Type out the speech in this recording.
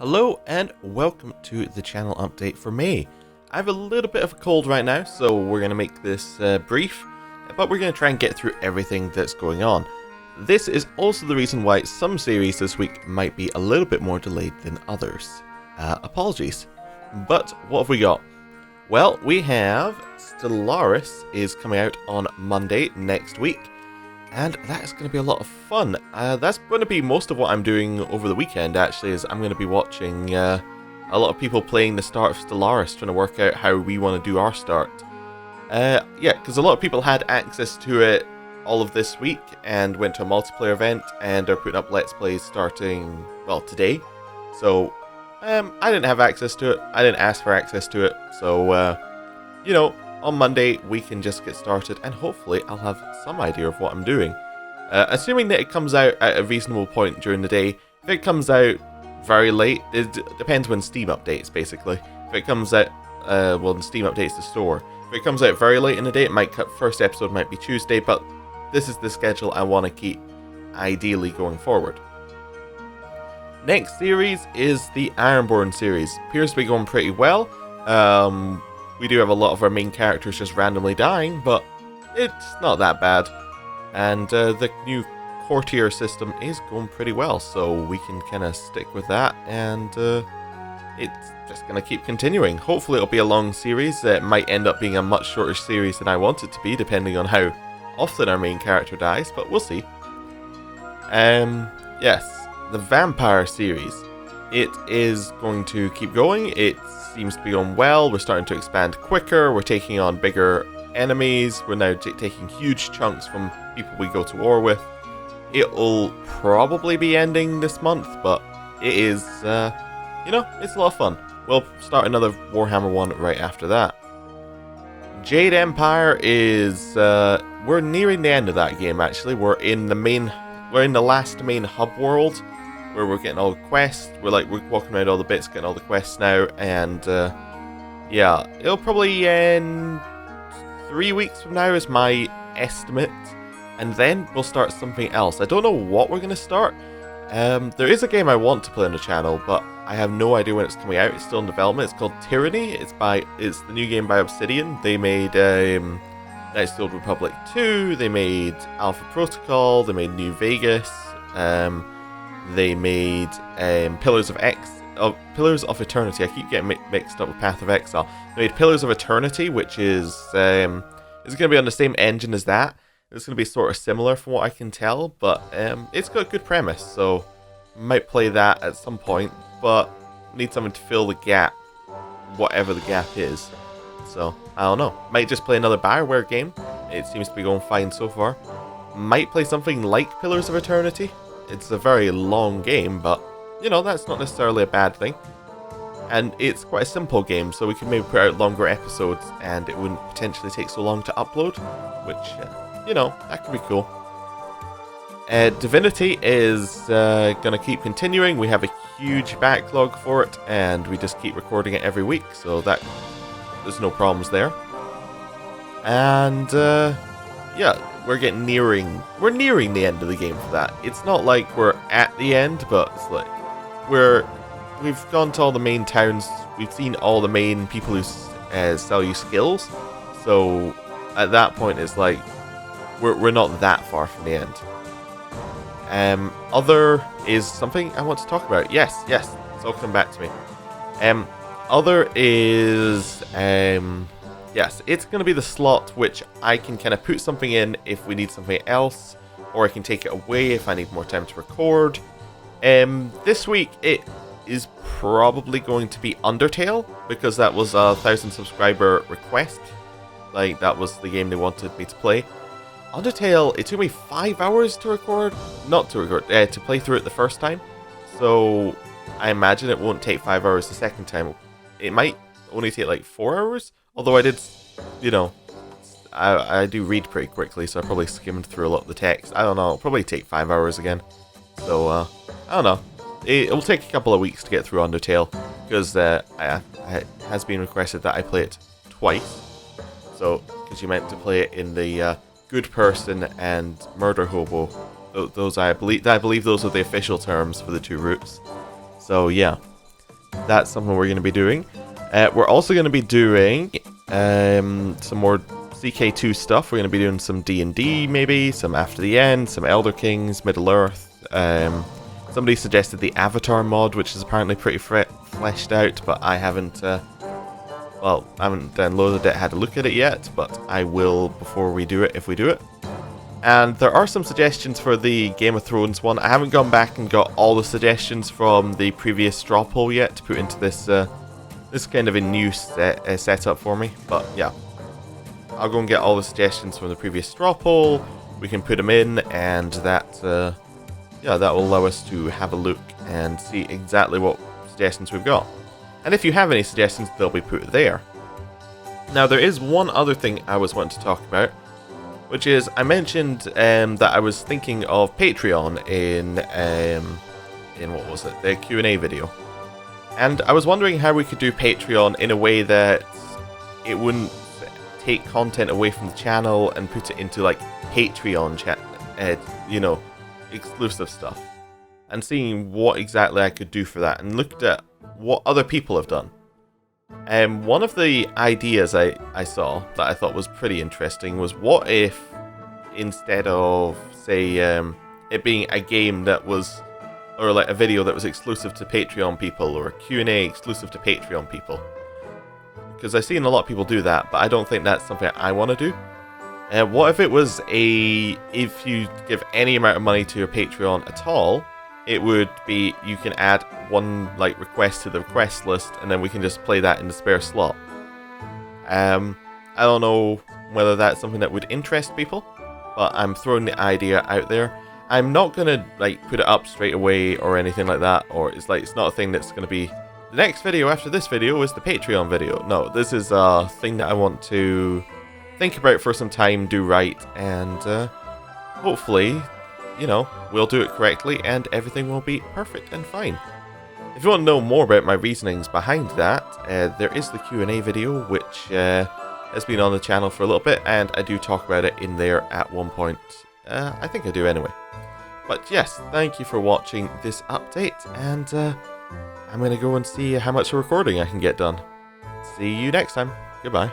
Hello and welcome to the channel update for May. I have a little bit of a cold right now, so we're going to make this brief, but we're going to try and get through everything that's going on. This is also the reason why some series this week might be a little bit more delayed than others. Apologies. But what have we got? Well, we have Stellaris is coming out on Monday next week. And that is going to be a lot of fun. That's going to be most of what I'm doing over the weekend, actually, is I'm going to be watching a lot of people playing the start of Stellaris, trying to work out how we want to do our start. Yeah, because a lot of people had access to it all of this week and went to a multiplayer event and are putting up Let's Plays starting, well, today. So, I didn't have access to it. I didn't ask for access to it. So, you know, on Monday, we can just get started, and hopefully I'll have some idea of what I'm doing. Assuming that it comes out at a reasonable point during the day. If it comes out very late, it depends when Steam updates, basically. If it comes out, well, Steam updates the store. If it comes out very late in the day, it might cut, first episode might be Tuesday, but this is the schedule I want to keep, ideally, going forward. Next series is the Ironborn series. Appears to be going pretty well. We do have a lot of our main characters just randomly dying, but it's not that bad. And the new courtier system is going pretty well, so we can kind of stick with that, and it's just going to keep continuing. Hopefully it'll be a long series. It might end up being a much shorter series than I want it to be, depending on how often our main character dies, but we'll see. Yes, the Vampire series. It is going to keep going. It seems to be going well. We're starting to expand quicker. We're taking on bigger enemies. We're now taking huge chunks from people we go to war with. It'll probably be ending this month, but it is, you know, it's a lot of fun. We'll start another Warhammer 1 right after that. Jade Empire is, we're nearing the end of that game, actually. We're in the last main hub world, where we're getting all the quests. We're walking around all the bits, getting all the quests now, and yeah, it'll probably end 3 weeks from now is my estimate, and then we'll start something else. I don't know what we're going to start. There is a game I want to play on the channel, but I have no idea when it's coming out. It's still in development. It's called Tyranny. It's the new game by Obsidian. They made Knights of the Old Republic 2. They made Alpha Protocol. They made New Vegas. They made Pillars of Eternity. I keep getting mixed up with Path of Exile. They made Pillars of Eternity, which is going to be on the same engine as that. It's going to be sort of similar from what I can tell, but it's got a good premise, so might play that at some point, but need something to fill the gap, whatever the gap is. So, I don't know. Might just play another Bioware game. It seems to be going fine so far. Might play something like Pillars of Eternity. It's a very long game, but, you know, that's not necessarily a bad thing. And it's quite a simple game, so we can maybe put out longer episodes, and it wouldn't potentially take so long to upload, which, you know, that could be cool. Divinity is going to keep continuing. We have a huge backlog for it, and we just keep recording it every week, so that there's no problems there. And, yeah. We're nearing the end of the game for that. It's not like we're at the end, but it's like we've gone to all the main towns. We've seen all the main people who sell you skills. So at that point, it's like we're not that far from the end. Other is something I want to talk about. Yes, it's all come back to me. Other is yes, it's going to be the slot which I can kind of put something in if we need something else, or I can take it away if I need more time to record. This week it is probably going to be Undertale, because that was a 1,000 subscriber request. Like, that was the game they wanted me to play. Undertale, it took me 5 hours to record, to play through it the first time. So I imagine it won't take 5 hours the second time. It might only take like 4 hours. Although I did, you know, I do read pretty quickly, so I probably skimmed through a lot of the text. I don't know, it'll probably take 5 hours again. So, I don't know. It'll take a couple of weeks to get through Undertale, because it has been requested that I play it twice. So, because you meant to play it in the Good Person and Murder Hobo. Those I believe those are the official terms for the two routes. So, yeah. that's something we're going to be doing. We're also going to be doing some more CK2 stuff. We're going to be doing some D&D maybe, some After the End, some Elder Kings, Middle-earth. Somebody suggested the Avatar mod, which is apparently pretty fleshed out, but I haven't, well, I haven't downloaded it, had a look at it yet, but I will before we do it, if we do it. And there are some suggestions for the Game of Thrones one. I haven't gone back and got all the suggestions from the previous straw poll yet to put into this, this kind of a new setup for me, but yeah. I'll go and get all the suggestions from the previous straw poll, we can put them in, and that, yeah, that will allow us to have a look and see exactly what suggestions we've got. And if you have any suggestions, they'll be put there. Now, there is one other thing I was wanting to talk about, which is I mentioned that I was thinking of Patreon in what was it, the Q&A video. And I was wondering how we could do Patreon in a way that it wouldn't take content away from the channel and put it into like Patreon you know, exclusive stuff. And seeing what exactly I could do for that, and looked at what other people have done. One of the ideas I saw that I thought was pretty interesting was, what if instead of, say, it being a game that was, or like a video that was exclusive to Patreon people, or a Q&A exclusive to Patreon people? Because I've seen a lot of people do that, but I don't think that's something I want to do. What if it was if you give any amount of money to your Patreon at all, it would be, you can add one like request to the request list, and then we can just play that in the spare slot. I don't know whether that's something that would interest people, but I'm throwing the idea out there. I'm not gonna like put it up straight away or anything like that, or it's like, it's not a thing that's gonna be the next video after this video is the Patreon video. No, this is a thing that I want to think about for some time, do right, and hopefully, you know, we'll do it correctly and everything will be perfect and fine. If you want to know more about my reasonings behind that, there is the Q&A video, which has been on the channel for a little bit, and I do talk about it in there at one point. I think I do anyway. But yes, thank you for watching this update, and I'm going to go and see how much recording I can get done. See you next time. Goodbye.